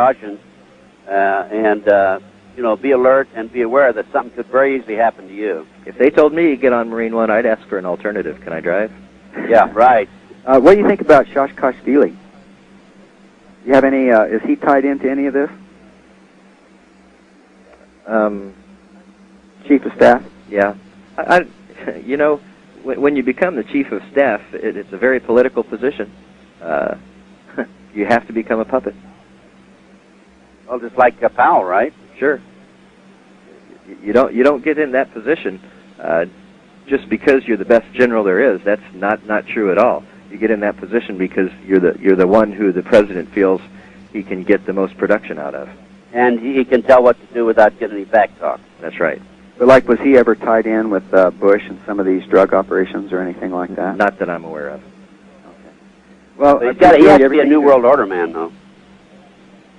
caution, and you know, be alert and be aware that something could very easily happen to you. If they told me to get on Marine One, I'd ask for an alternative. Can I drive? Yeah, right. What do you think about Shashkashvili? Do you have any, is he tied into any of this? Chief of Staff? Yeah. You know, when you become the Chief of Staff, it's a very political position. You have to become a puppet. Well, just like Powell, right? Sure. You don't get in that position just because you're the best general there is. That's not true at all. You get in that position because you're the one who the president feels he can get the most production out of. And he can tell what to do without getting any back talk. That's right. But like, was he ever tied in with Bush and some of these drug operations or anything like that? Not that I'm aware of. Okay. Well, he has to be a New World Order man, though.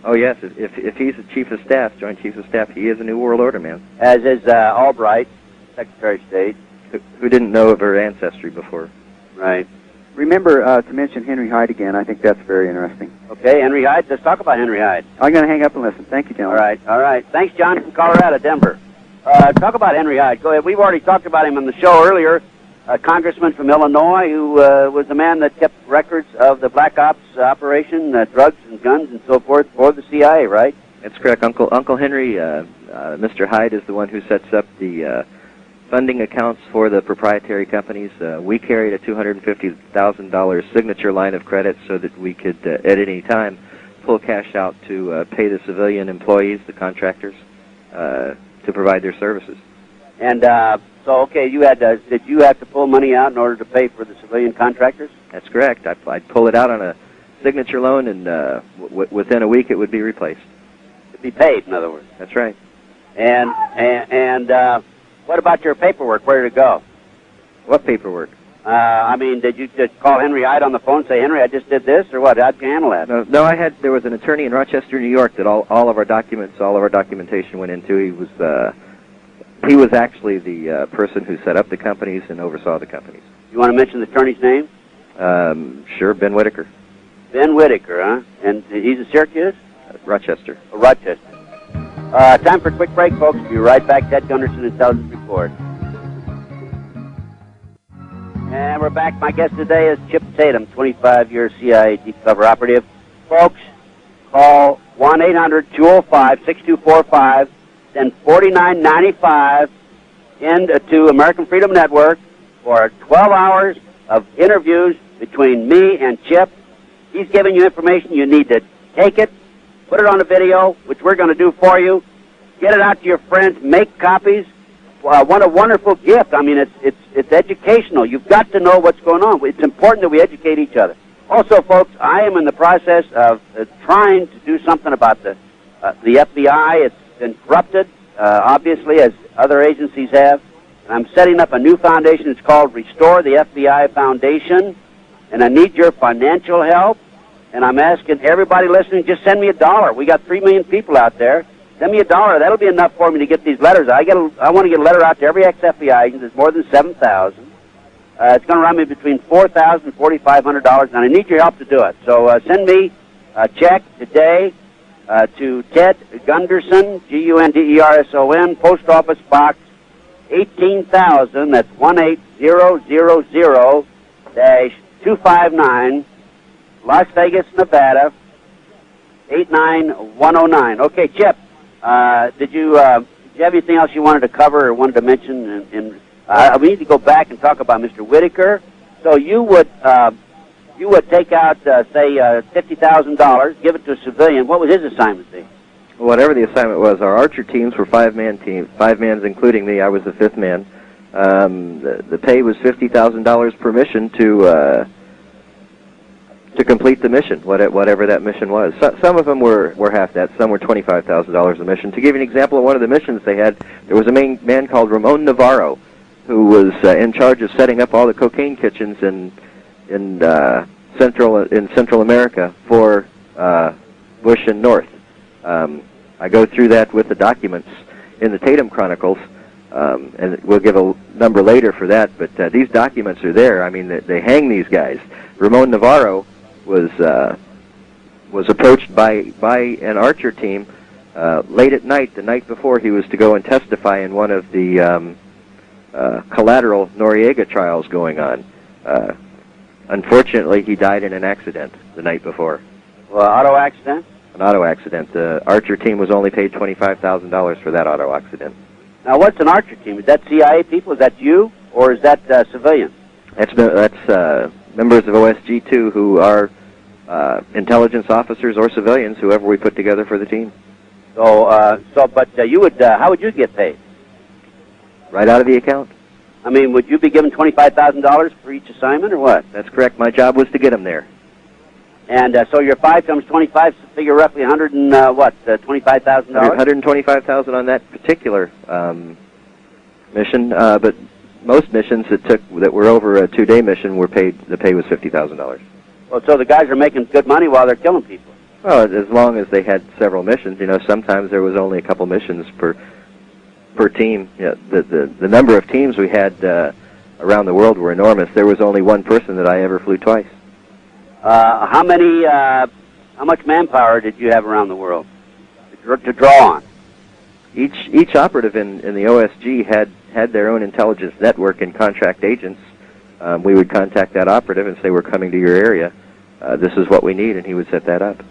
Oh yes, if he's the Chief of Staff, Joint Chief of Staff, he is a New World Order man. As is Albright, Secretary of State, who didn't know of her ancestry before. Right. Remember to mention Henry Hyde again. I think that's very interesting. Okay, Henry Hyde. Let's talk about Henry Hyde. I'm going to hang up and listen. Thank you, gentlemen. All right. Thanks, John from Colorado, Denver. Talk about Henry Hyde. Go ahead. We've already talked about him on the show earlier. A congressman from Illinois who was the man that kept records of the Black Ops operation, drugs and guns and so forth for the CIA, right? That's correct. Uncle Henry, Mr. Hyde is the one who sets up the funding accounts for the proprietary companies. We carried a $250,000 signature line of credit so that we could, at any time, pull cash out to pay the civilian employees, the contractors, to provide their services. And so, okay, did you have to pull money out in order to pay for the civilian contractors? That's correct. I'd pull it out on a signature loan, and within a week it would be replaced. It'd be paid, in other words. That's right. And what about your paperwork? Where did it go? What paperwork? I mean, did you just call Henry Hyde on the phone and say, Henry, I just did this, or what? How'd you handle that? No, there was an attorney in Rochester, New York that all of our documents, all of our documentation went into. He was actually the person who set up the companies and oversaw the companies. You want to mention the attorney's name? Sure, Ben Whitaker. Ben Whitaker, huh? And he's in Syracuse? Rochester. Oh, Rochester. Time for a quick break, folks. We'll be right back. Ted Gunderson, Intelligence Report. And we're back. My guest today is Chip Tatum, 25-year CIA deep cover operative. Folks, call 1-800-205-6245. Send $49.95 into American Freedom Network for 12 hours of interviews between me and Chip. He's giving you information. You need to take it, put it on a video, which we're going to do for you. Get it out to your friends. Make copies. What a wonderful gift. I mean, it's educational. You've got to know what's going on. It's important that we educate each other. Also, folks, I am in the process of trying to do something about the FBI. It's been corrupted, obviously, as other agencies have. And I'm setting up a new foundation. It's called Restore the FBI Foundation. And I need your financial help. And I'm asking everybody listening, just send me $1. We got 3 million people out there. Send me $1. That'll be enough for me to get these letters. I want to get a letter out to every ex-FBI agent. There's more than 7,000. It's going to run me between $4,000 and $4,500, and I need your help to do it. So send me a check today to Ted Gunderson, Gunderson, Post Office Box 18,000. That's 18000-259, Las Vegas, Nevada 89109. Okay, Chip. Did you have anything else you wanted to cover or wanted to mention? We need to go back and talk about Mr. Whitaker. So you would take out, say, $50,000, give it to a civilian. What would his assignment be? Whatever the assignment was, our Archer teams were 5-man teams, 5 men including me. I was the 5th man. The pay was $50,000 per mission to complete the mission, whatever that mission was. Some of them were half that. Some were $25,000 a mission. To give you an example of one of the missions they had, there was a man called Ramon Navarro, who was in charge of setting up all the cocaine kitchens in Central America for Bush and North. I go through that with the documents in the Tatum Chronicles, and we'll give a number later for that. But these documents are there. I mean, they hang these guys. Ramon Navarro was was approached by an Archer team late at night, the night before he was to go and testify in one of the collateral Noriega trials going on. Unfortunately, he died in an accident the night before. Well, auto accident? An auto accident. The Archer team was only paid $25,000 for that auto accident. Now, what's an Archer team? Is that CIA people? Is that you? Or is that civilians? That's members of OSG-2 who are intelligence officers or civilians, whoever we put together for the team. But you would, how would you get paid? Right out of the account. I mean, would you be given $25,000 for each assignment, or what? That's correct. My job was to get them there. And so your 5 times 25, figure roughly $25,000? $125,000 on that particular mission, but most missions that were over a 2-day mission the pay was $50,000. Well, so the guys are making good money while they're killing people. Well, as long as they had several missions. You know, sometimes there was only a couple missions per team. Yeah, the number of teams we had around the world were enormous. There was only one person that I ever flew twice. How much manpower did you have around the world to draw on? Each operative in the OSG had their own intelligence network and contract agents. We would contact that operative and say, we're coming to your area. This is what we need, and he would set that up.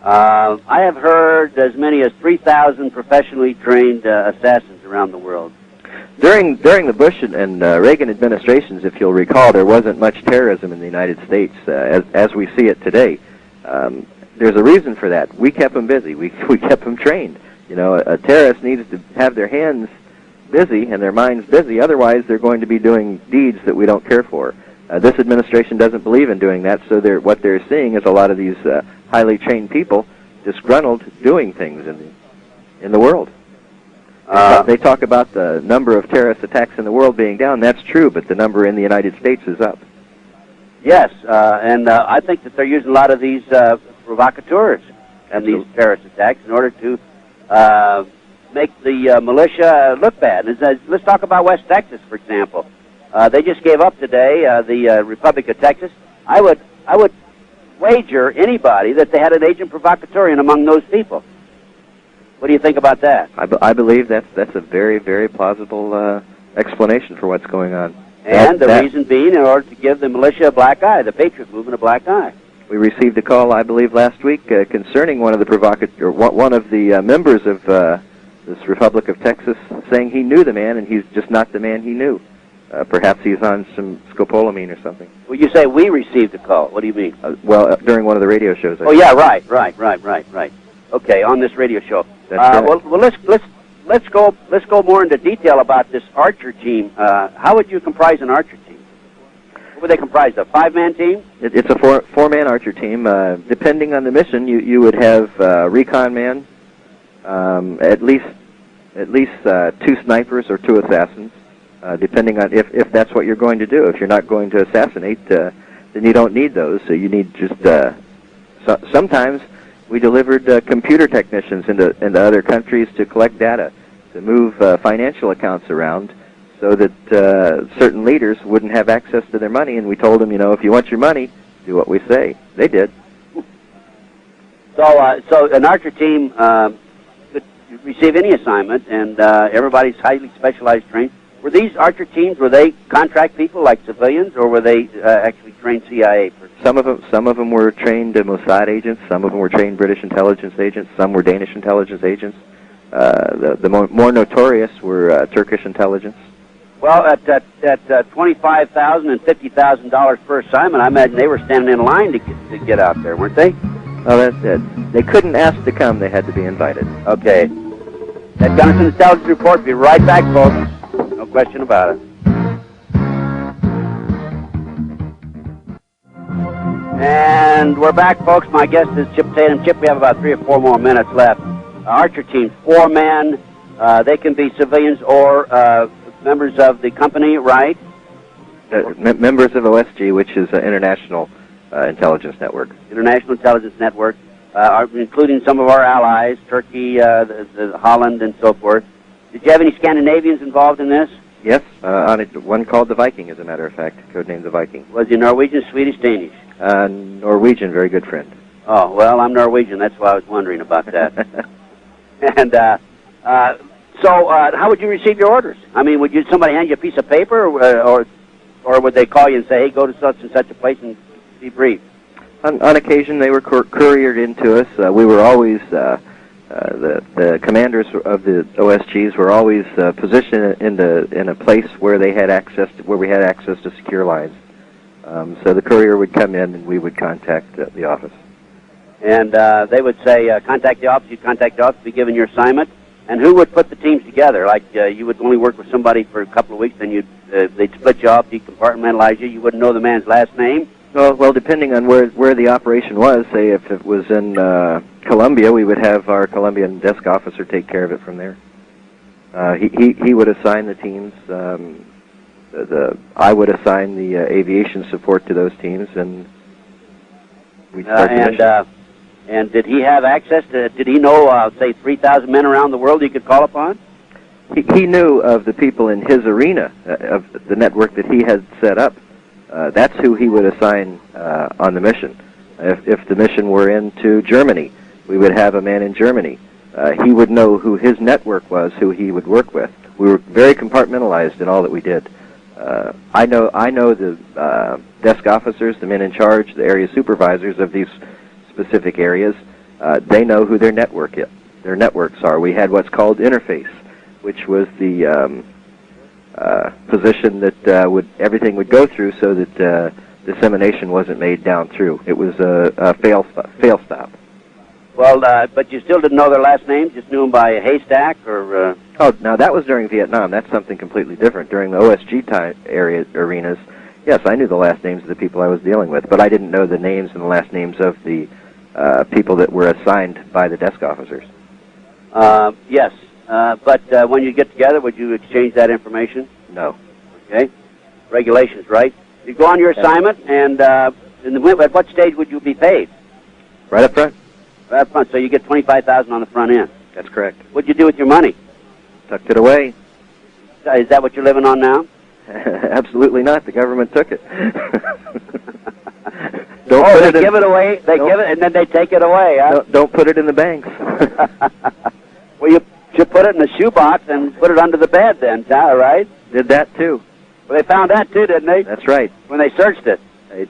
I have heard as many as 3,000 professionally trained assassins around the world. During the Bush and Reagan administrations, if you'll recall, there wasn't much terrorism in the United States as we see it today. There's a reason for that. We kept them busy. We kept them trained. You know, a terrorist needs to have their hands busy and their minds busy. Otherwise, they're going to be doing deeds that we don't care for. This administration doesn't believe in doing that, so what they're seeing is a lot of these highly trained people disgruntled doing things in the world. They talk about the number of terrorist attacks in the world being down. That's true, but the number in the United States is up. Yes, and I think that they're using a lot of these provocateurs and these terrorist attacks in order to make the militia look bad. Let's talk about West Texas, for example. They just gave up today, the Republic of Texas. I would wager anybody that they had an agent provocateur among those people. What do you think about that? I believe that's a very, very plausible explanation for what's going on. And the reason being in order to give the militia a black eye, the Patriot movement a black eye. We received a call, I believe, last week concerning one of the members of this Republic of Texas, saying he knew the man and he's just not the man he knew. Perhaps he's on some scopolamine or something. Well, you say we received a call. What do you mean? During one of the radio shows. Yeah, right. Okay, on this radio show. Well, let's go more into detail about this Archer team. How would you comprise an Archer team? What would they comprise of? 5-man team? It's a four-man Archer team. Depending on the mission, you would have recon man, at least 2 snipers or 2 assassins. Depending on if that's what you're going to do. If you're not going to assassinate, then you don't need those. So you need just sometimes we delivered computer technicians into other countries to collect data, to move financial accounts around, so that certain leaders wouldn't have access to their money. And we told them, if you want your money, do what we say. They did. So an Archer team could receive any assignment, and everybody's highly specialized trained. Were these Archer teams, were they contract people like civilians, or were they actually trained CIA personnel? Some of them were trained Mossad agents. Some of them were trained British intelligence agents. Some were Danish intelligence agents. The more notorious were Turkish intelligence. Well, at $25,000 and $50,000 per assignment, I imagine they were standing in line to get out there, weren't they? Oh, they couldn't ask to come. They had to be invited. Okay. Ted Gunderson Intelligence Report. Be right back, folks. No question about it. And we're back, folks. My guest is Chip Tatum. Chip, we have about 3 or 4 more minutes left. Archer team, 4-man. They can be civilians or members of the company, right? Members of OSG, which is an international intelligence network. International intelligence network, including some of our allies, Turkey, Holland, and so forth. Did you have any Scandinavians involved in this? Yes, on one called the Viking, as a matter of fact, codenamed the Viking. Was he Norwegian, Swedish, Danish? Norwegian, very good friend. Oh, well, I'm Norwegian. That's why I was wondering about that. And so how would you receive your orders? I mean, would somebody hand you a piece of paper, or would they call you and say, hey, go to such and such a place and debrief? On occasion, they were couriered into us. We were always, the commanders of the OSGs were always positioned in a place where they had access to, where we had access to secure lines. So the courier would come in and we would contact the office. And they would say, contact the office, you'd contact the office, be given your assignment. And who would put the teams together? Like you would only work with somebody for a couple of weeks, then they'd split you off, decompartmentalize you. You wouldn't know the man's last name. Well, depending on where the operation was, say if it was in Colombia, we would have our Colombian desk officer take care of it from there. He would assign the teams. I would assign the aviation support to those teams, and we'd start the mission. And did he have access to, did he know, say, 3,000 men around the world he could call upon? He knew of the people in his arena, of the network that he had set up. That's who he would assign on the mission. If the mission were into Germany, we would have a man in Germany. He would know who his network was, who he would work with. We were very compartmentalized in all that we did. I know the desk officers, the men in charge, the area supervisors of these specific areas. They know who their networks are. We had what's called interface, which was the position that everything would go through, so that dissemination wasn't made down through. It was a fail stop. Well, but you still didn't know their last names? Just knew them by a haystack, or? Oh, now that was during Vietnam. That's something completely different. During the OSG arenas, yes, I knew the last names of the people I was dealing with, but I didn't know the names and the last names of the people that were assigned by the desk officers. Yes, but when you get together, would you exchange that information? No. Okay. Regulations, right? You go on your assignment, and at what stage would you be paid? Right up front. Right up front. So you get $25,000 on the front end. That's correct. What'd you do with your money? Tucked it away. Is that what you're living on now? Absolutely not. The government took it. They give it away. They give it, and then they take it away. Huh? Don't put it in the banks. Well, you should put it in a shoebox and put it under the bed then, right? Did that too. Well, they found that too, didn't they? That's right. When they searched it. They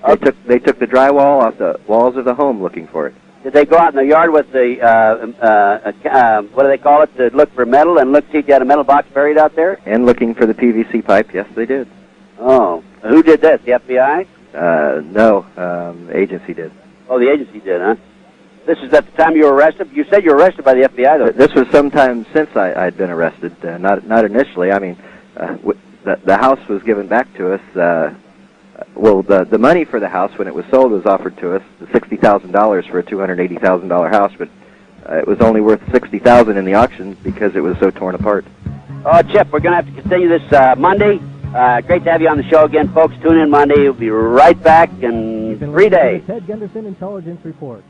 took the drywall off the walls of the home looking for it. Did they go out in the yard with the, what do they call it, to look for metal and see if you had a metal box buried out there? And looking for the PVC pipe, yes, they did. Oh. Who did this, the FBI? No, agency did. Oh, the agency did, huh? This is at the time you were arrested? You said you were arrested by the FBI, though. This was sometime since I'd been arrested, not initially. I mean, the house was given back to us. Well, the money for the house, when it was sold, was offered to us, the $60,000 for a $280,000 house, but it was only worth $60,000 in the auction because it was so torn apart. Oh, Chip, we're going to have to continue this Monday. Great to have you on the show again, folks. Tune in Monday. We'll be right back in 3 days. Ted Gunderson Intelligence Report.